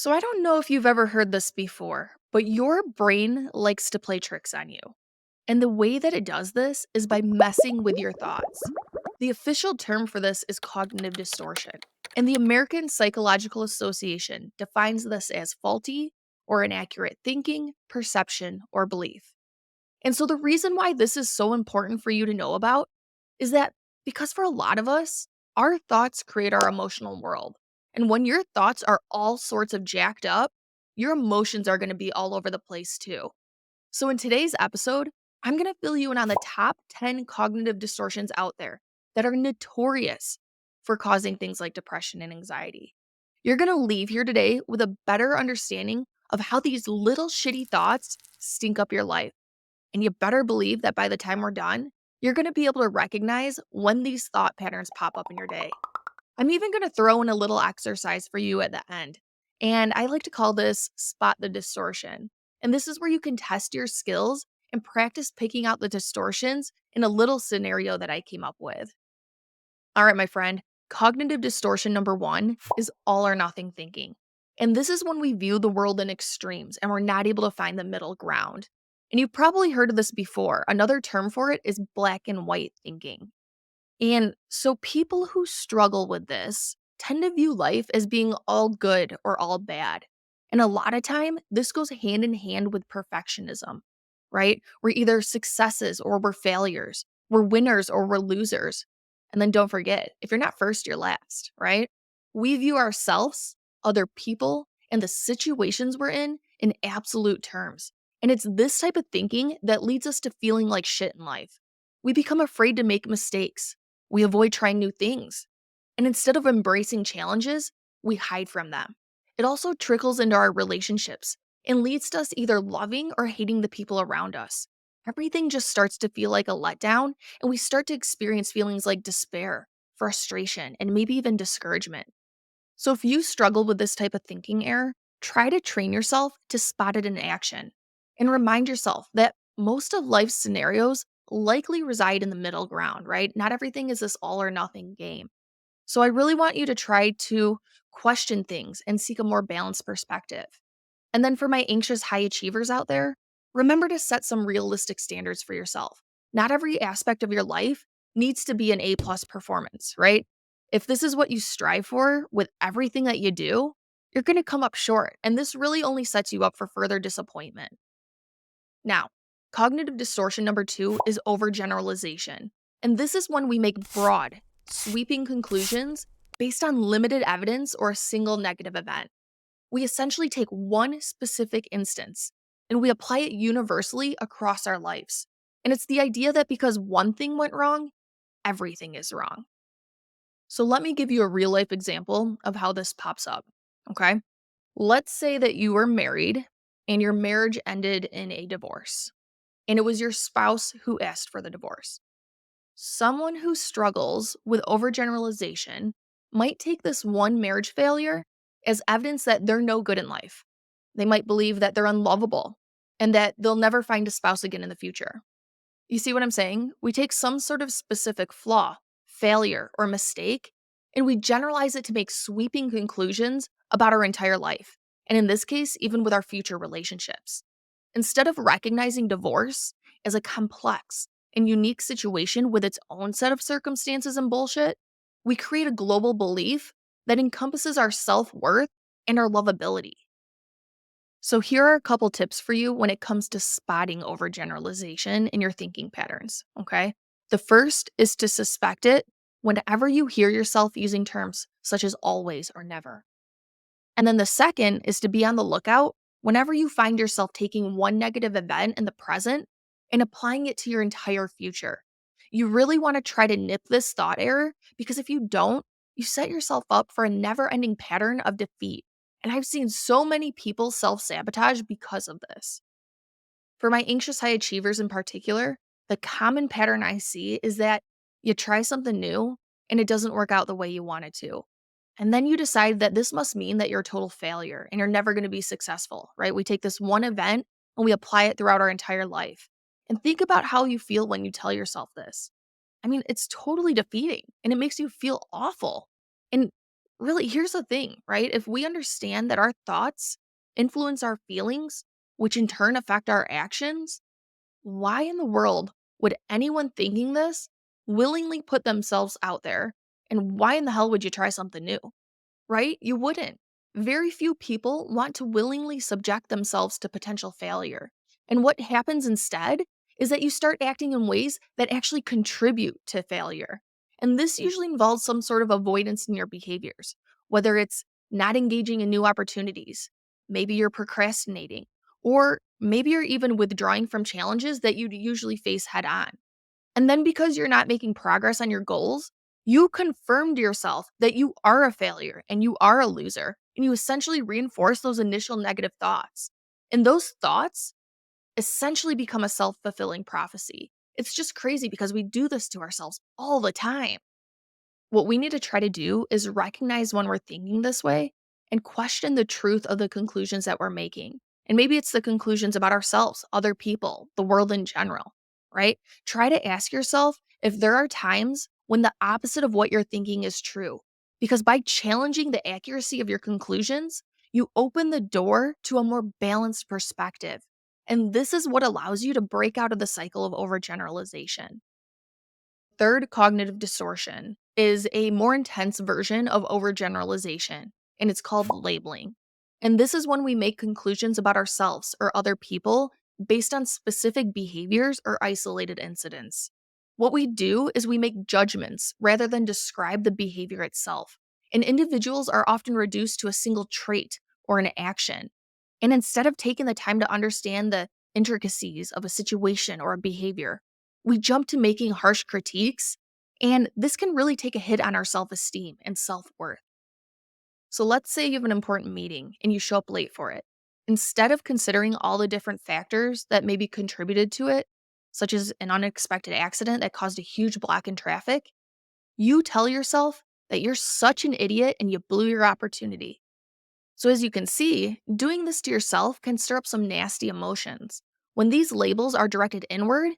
So I don't know if you've ever heard this before, but your brain likes to play tricks on you. And the way that it does this is by messing with your thoughts. The official term for this is cognitive distortion. And the American Psychological Association defines this as faulty or inaccurate thinking, perception, or belief. And so the reason why this is so important for you to know about is that because for a lot of us, our thoughts create our emotional world. And when your thoughts are all sorts of jacked up, your emotions are going to be all over the place too. So in today's episode, I'm going to fill you in on the top 10 cognitive distortions out there that are notorious for causing things like depression and anxiety. You're going to leave here today with a better understanding of how these little shitty thoughts stink up your life. And you better believe that by the time we're done, you're going to be able to recognize when these thought patterns pop up in your day. I'm even going to throw in a little exercise for you at the end. And I like to call this spot the distortion. And this is where you can test your skills and practice picking out the distortions in a little scenario that I came up with. All right, my friend, cognitive distortion number one is all or nothing thinking. And this is when we view the world in extremes and we're not able to find the middle ground. And you've probably heard of this before. Another term for it is black and white thinking. And so people who struggle with this tend to view life as being all good or all bad. And a lot of time, this goes hand in hand with perfectionism, right? We're either successes or we're failures. We're winners or we're losers. And then don't forget, if you're not first, you're last, right? We view ourselves, other people, and the situations we're in absolute terms. And it's this type of thinking that leads us to feeling like shit in life. We become afraid to make mistakes. We avoid trying new things. And instead of embracing challenges, we hide from them. It also trickles into our relationships and leads to us either loving or hating the people around us. Everything just starts to feel like a letdown, and we start to experience feelings like despair, frustration, and maybe even discouragement. So if you struggle with this type of thinking error, try to train yourself to spot it in action and remind yourself that most of life's scenarios likely reside in the middle ground, right? Not everything is this all or nothing game. So I really want you to try to question things and seek a more balanced perspective. And then for my anxious high achievers out there, remember to set some realistic standards for yourself. Not every aspect of your life needs to be an A plus performance, right? If this is what you strive for with everything that you do, you're going to come up short. And this really only sets you up for further disappointment. Now, cognitive distortion number two is overgeneralization. And this is when we make broad, sweeping conclusions based on limited evidence or a single negative event. We essentially take one specific instance and we apply it universally across our lives. And it's the idea that because one thing went wrong, everything is wrong. So let me give you a real life example of how this pops up. Okay. Let's say that you were married and your marriage ended in a divorce, and it was your spouse who asked for the divorce. Someone who struggles with overgeneralization might take this one marriage failure as evidence that they're no good in life. They might believe that they're unlovable and that they'll never find a spouse again in the future. You see what I'm saying? We take some sort of specific flaw, failure, or mistake, and we generalize it to make sweeping conclusions about our entire life. And in this case, even with our future relationships. Instead of recognizing divorce as a complex and unique situation with its own set of circumstances and bullshit, we create a global belief that encompasses our self worth and our lovability. So, here are a couple tips for you when it comes to spotting overgeneralization in your thinking patterns. Okay. The first is to suspect it whenever you hear yourself using terms such as always or never. And then the second is to be on the lookout whenever you find yourself taking one negative event in the present and applying it to your entire future. You really want to try to nip this thought error because if you don't, you set yourself up for a never ending pattern of defeat. And I've seen so many people self sabotage because of this. For my anxious high achievers in particular, the common pattern I see is that you try something new and it doesn't work out the way you want it to. And then you decide that this must mean that you're a total failure and you're never going to be successful, right? We take this one event and we apply it throughout our entire life. And think about how you feel when you tell yourself this. I mean, it's totally defeating and it makes you feel awful. And really, here's the thing, right? If we understand that our thoughts influence our feelings, which in turn affect our actions, why in the world would anyone thinking this willingly put themselves out there? And why in the hell would you try something new? Right? You wouldn't. Very few people want to willingly subject themselves to potential failure. And what happens instead is that you start acting in ways that actually contribute to failure. And this usually involves some sort of avoidance in your behaviors, whether it's not engaging in new opportunities, maybe you're procrastinating, or maybe you're even withdrawing from challenges that you'd usually face head on. And then because you're not making progress on your goals, you confirmed yourself that you are a failure and you are a loser. And you essentially reinforce those initial negative thoughts. And those thoughts essentially become a self fulfilling prophecy. It's just crazy because we do this to ourselves all the time. What we need to try to do is recognize when we're thinking this way and question the truth of the conclusions that we're making. And maybe it's the conclusions about ourselves, other people, the world in general, right? Try to ask yourself if there are times when the opposite of what you're thinking is true. Because by challenging the accuracy of your conclusions, you open the door to a more balanced perspective. And this is what allows you to break out of the cycle of overgeneralization. Third cognitive distortion is a more intense version of overgeneralization, and it's called labeling. And this is when we make conclusions about ourselves or other people based on specific behaviors or isolated incidents. What we do is we make judgments rather than describe the behavior itself. And individuals are often reduced to a single trait or an action. And instead of taking the time to understand the intricacies of a situation or a behavior, we jump to making harsh critiques, and this can really take a hit on our self esteem and self worth. So, let's say you have an important meeting and you show up late for it. Instead of considering all the different factors that maybe contributed to it, such as an unexpected accident that caused a huge block in traffic, you tell yourself that you're such an idiot and you blew your opportunity. So, as you can see, doing this to yourself can stir up some nasty emotions. When these labels are directed inward,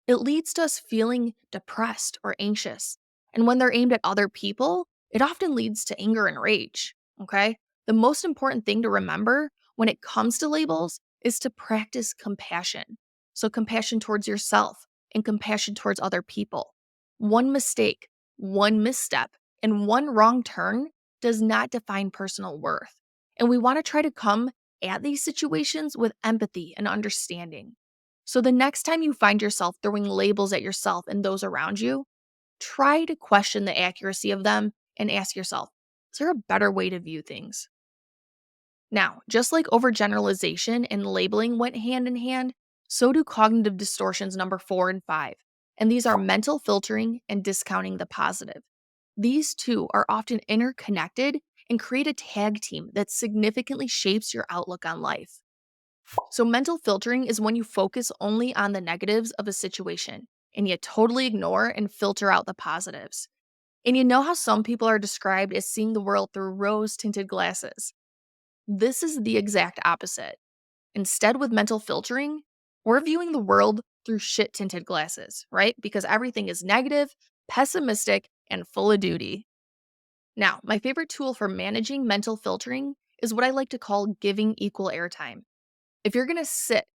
it leads to us feeling depressed or anxious. And when they're aimed at other people, it often leads to anger and rage. Okay? The most important thing to remember when it comes to labels is to practice compassion. So, compassion towards yourself and compassion towards other people. One mistake, one misstep, and one wrong turn does not define personal worth. And we want to try to come at these situations with empathy and understanding. So the next time you find yourself throwing labels at yourself and those around you, try to question the accuracy of them and ask yourself, is there a better way to view things? Now, just like overgeneralization and labeling went hand in hand, so do cognitive distortions number 4 and 5. And these are mental filtering and discounting the positive. These two are often interconnected and create a tag team that significantly shapes your outlook on life. So, mental filtering is when you focus only on the negatives of a situation and you totally ignore and filter out the positives. And you know how some people are described as seeing the world through rose tinted glasses? This is the exact opposite. Instead, with mental filtering, we're viewing the world through shit tinted glasses, right? Because everything is negative, pessimistic, and full of duty. Now, my favorite tool for managing mental filtering is what I like to call giving equal airtime. If you're gonna sit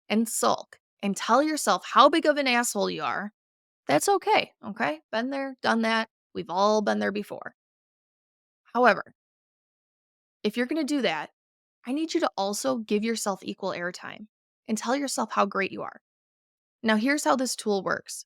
and sulk and tell yourself how big of an asshole you are, that's okay, okay? Been there, done that. We've all been there before. However, if you're gonna do that, I need you to also give yourself equal airtime and tell yourself how great you are. Now, here's how this tool works.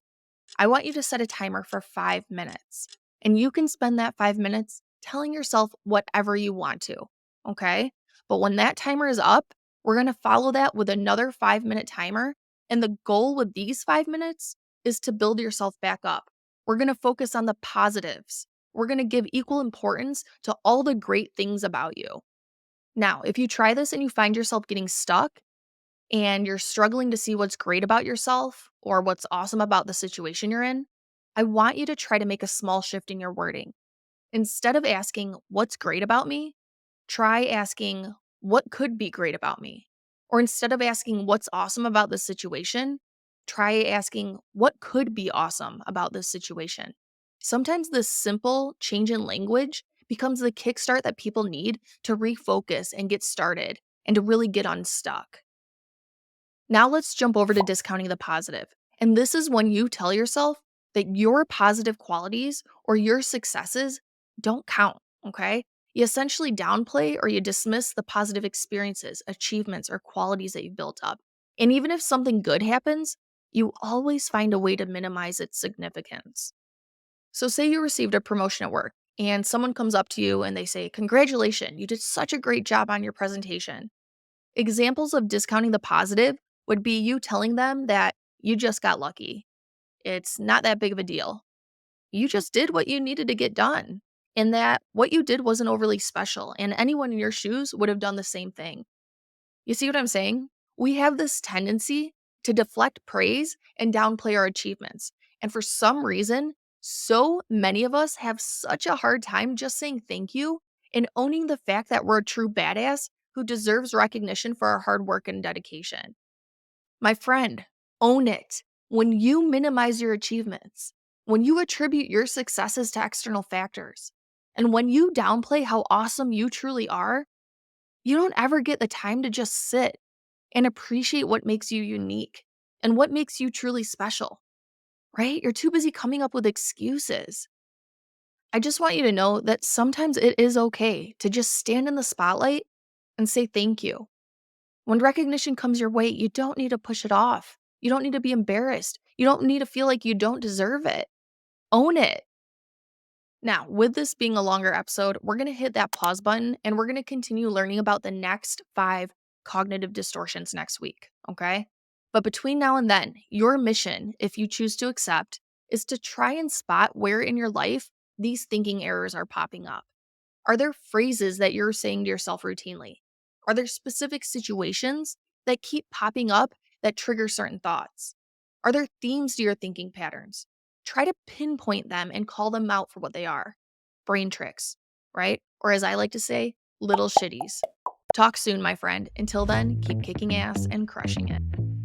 I want you to set a timer for 5 minutes, and you can spend that 5 minutes telling yourself whatever you want to, okay? But when that timer is up, we're gonna follow that with another 5 minute timer. And the goal with these 5 minutes is to build yourself back up. We're gonna focus on the positives. We're gonna give equal importance to all the great things about you. Now, if you try this and you find yourself getting stuck, and you're struggling to see what's great about yourself or what's awesome about the situation you're in, I want you to try to make a small shift in your wording. Instead of asking, what's great about me? Try asking, what could be great about me? Or instead of asking, what's awesome about this situation? Try asking, what could be awesome about this situation? Sometimes this simple change in language becomes the kickstart that people need to refocus and get started and to really get unstuck. Now let's jump over to discounting the positive. And this is when you tell yourself that your positive qualities or your successes don't count, okay? You essentially downplay or you dismiss the positive experiences, achievements, or qualities that you've built up. And even if something good happens, you always find a way to minimize its significance. So, say you received a promotion at work and someone comes up to you and they say, "Congratulations, you did such a great job on your presentation." Examples of discounting the positive would be you telling them that you just got lucky. It's not that big of a deal. You just did what you needed to get done, and that what you did wasn't overly special, and anyone in your shoes would have done the same thing. You see what I'm saying? We have this tendency to deflect praise and downplay our achievements. And for some reason, so many of us have such a hard time just saying thank you and owning the fact that we're a true badass who deserves recognition for our hard work and dedication. My friend, own it. When you minimize your achievements, when you attribute your successes to external factors, and when you downplay how awesome you truly are, you don't ever get the time to just sit and appreciate what makes you unique and what makes you truly special, right? You're too busy coming up with excuses. I just want you to know that sometimes it is okay to just stand in the spotlight and say thank you. When recognition comes your way, you don't need to push it off. You don't need to be embarrassed. You don't need to feel like you don't deserve it. Own it. Now, with this being a longer episode, we're going to hit that pause button and we're going to continue learning about the next 5 cognitive distortions next week, okay? But between now and then, your mission, if you choose to accept, is to try and spot where in your life these thinking errors are popping up. Are there phrases that you're saying to yourself routinely? Are there specific situations that keep popping up that trigger certain thoughts? Are there themes to your thinking patterns? Try to pinpoint them and call them out for what they are. Brain tricks, right? Or as I like to say, little shitties. Talk soon, my friend. Until then, keep kicking ass and crushing it.